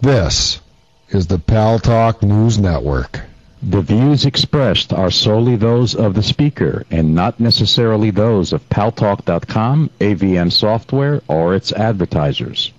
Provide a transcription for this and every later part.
This is the Pal Talk News Network. The views expressed are solely those of the speaker and not necessarily those of paltalk.com, AVN Software, or its advertisers.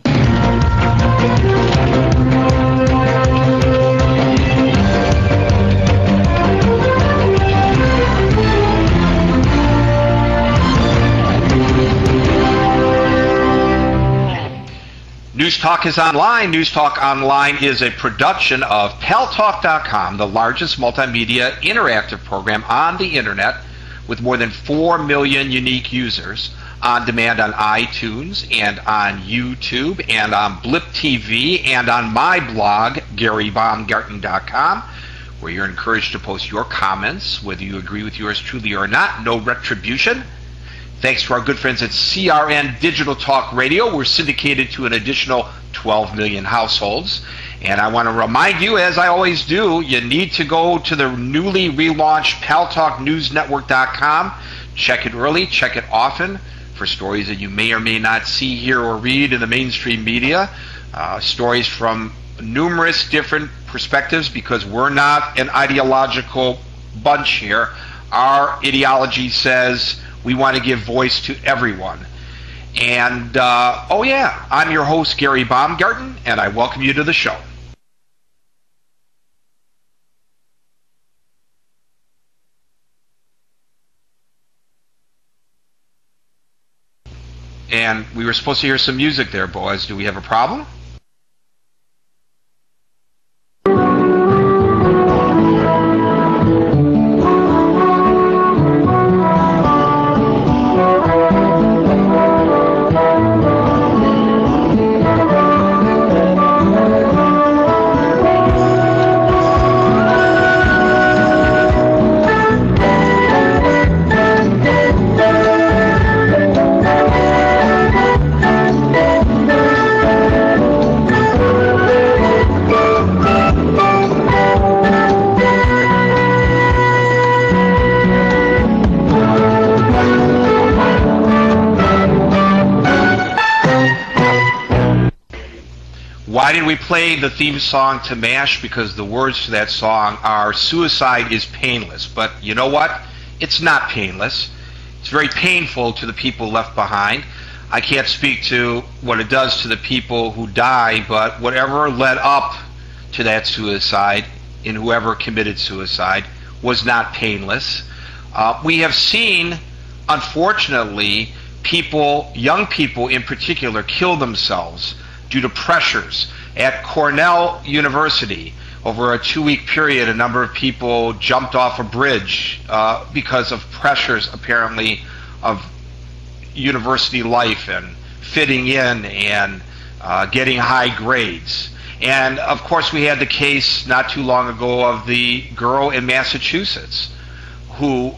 News Talk is online. News Talk Online is a production of paltalk.com, the largest multimedia interactive program on the internet with more than 4 million unique users, on demand on iTunes and on YouTube and on Blip TV and on my blog, GaryBaumgarten.com, where you're encouraged to post your comments, whether you agree with yours truly or not. No retribution. Thanks to our good friends at CRN Digital Talk Radio. We're syndicated to an additional 12 million households. And I want to remind you, as I always do, you need to go to the newly relaunched paltalknewsnetwork.com. Check it early, check it often for stories that you may or may not see, hear, or read in the mainstream media. Stories from numerous different perspectives, because we're not an ideological bunch here. Our ideology says we want to give voice to everyone. And, I'm your host, Gary Baumgarten, and I welcome you to the show. And we were supposed to hear some music there, boys. Do we have a problem? Why did we play the theme song to MASH? Because the words to that song are "Suicide is painless." But you know what? It's not painless. It's very painful to the people left behind. I can't speak to what it does to the people who die, but whatever led up to that suicide in whoever committed suicide was not painless. We have seen, unfortunately, people, young people in particular, kill themselves due to pressures. At Cornell University, over a 2-week period, a number of people jumped off a bridge because of pressures, apparently, of university life and fitting in and getting high grades. And, of course, we had the case not too long ago of the girl in Massachusetts who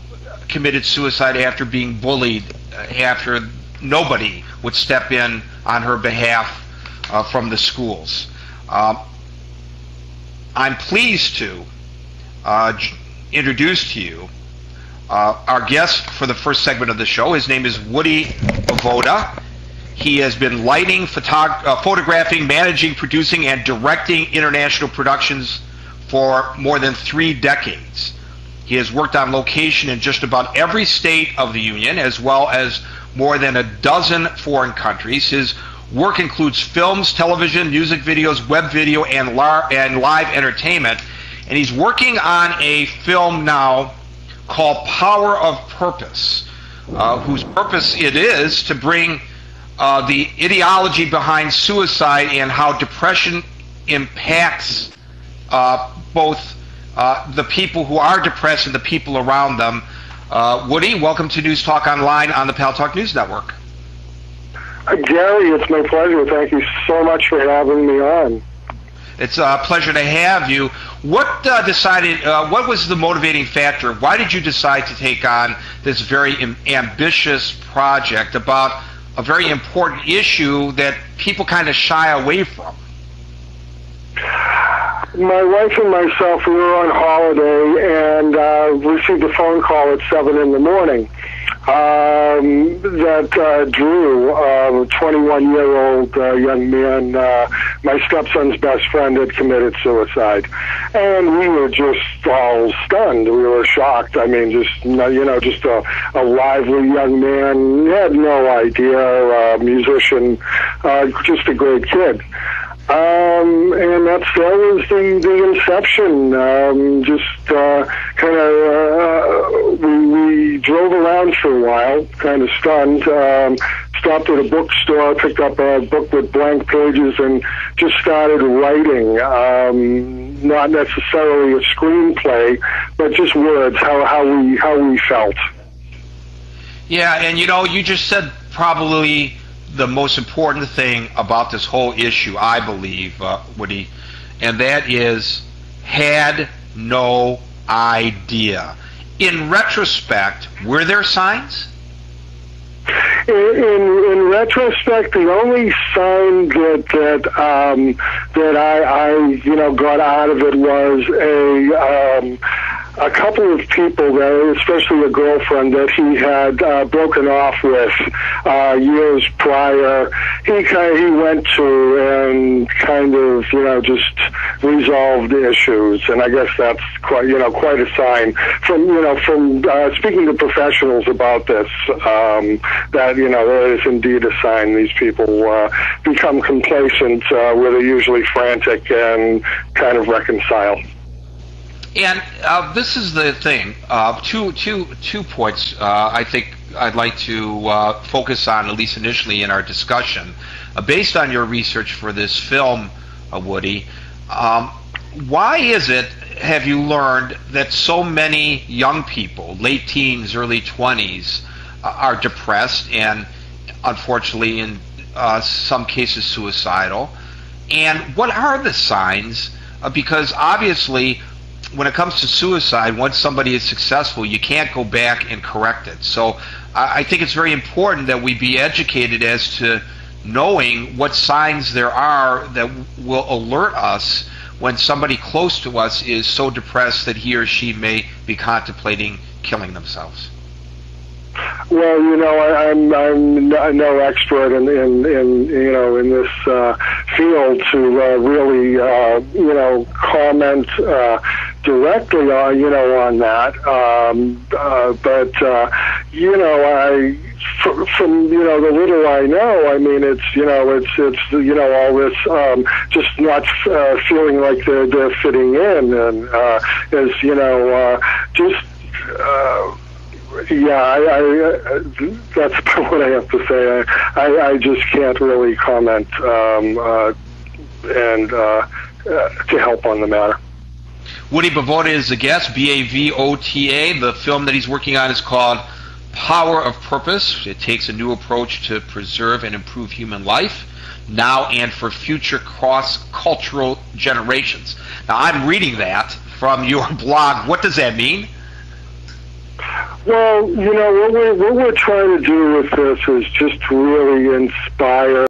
committed suicide after being bullied, after nobody would step in on her behalf from the schools. I'm pleased to introduce to you our guest for the first segment of the show. His name is Woody Voda. He has been lighting, photographing, managing, producing, and directing international productions for more than 3 decades. He has worked on location in just about every state of the Union, as well as more than a dozen foreign countries. His work includes films, television, music videos, web video, and live entertainment. And he's working on a film now called Power of Purpose, whose purpose it is to bring the ideology behind suicide and how depression impacts both the people who are depressed and the people around them. Woody, welcome to News Talk Online on the Pal Talk News Network. Gary, it's my pleasure. Thank you so much for having me on. It's a pleasure to have you. What what was the motivating factor? Why did you decide to take on this very ambitious project about a very important issue that people kind of shy away from? My wife and myself, we were on holiday and received a phone call at 7 in the morning. that Drew, a 21-year-old young man, my stepson's best friend, had committed suicide. And we were just all stunned. We were shocked. I mean, just a lively young man. He had no idea, musician, just a great kid. And that was the inception. We drove around for a while, kind of stunned. Stopped at a bookstore, picked up a book with blank pages, and just started writing. Not necessarily a screenplay, but just words, how we felt. Yeah, and you just said probably the most important thing about this whole issue, I believe, Woody, and that is had no idea. In retrospect, were there signs? In retrospect, the only sign that I got out of it was a couple of people, especially a girlfriend that he had broken off with years prior. He went to and kind of just resolved issues, and I guess that's quite a sign from speaking to professionals about this, that there is indeed a sign these people become complacent, where they're usually frantic and kind of reconcile. And this is the thing. Two points I think I'd like to focus on, at least initially in our discussion. Based on your research for this film, Woody, why is it, have you learned, that so many young people, late teens, early 20s, are depressed and, unfortunately, in some cases, suicidal? And what are the signs? Because obviously, when it comes to suicide, once somebody is successful, you can't go back and correct it. So I think it's very important that we be educated as to knowing what signs there are that will alert us when somebody close to us is so depressed that he or she may be contemplating killing themselves. Well, I'm no expert in this field to really comment directly on that. But from the little I know, I mean, it's all this just not feeling like they're fitting in, and that's about what I have to say. I just can't really comment and to help on the matter. Woody Bavota is the guest, B-A-V-O-T-A. The film that he's working on is called Power of Purpose. It takes a new approach to preserve and improve human life now and for future cross-cultural generations. Now, I'm reading that from your blog. What does that mean? Well, what we're trying to do with this is just really inspire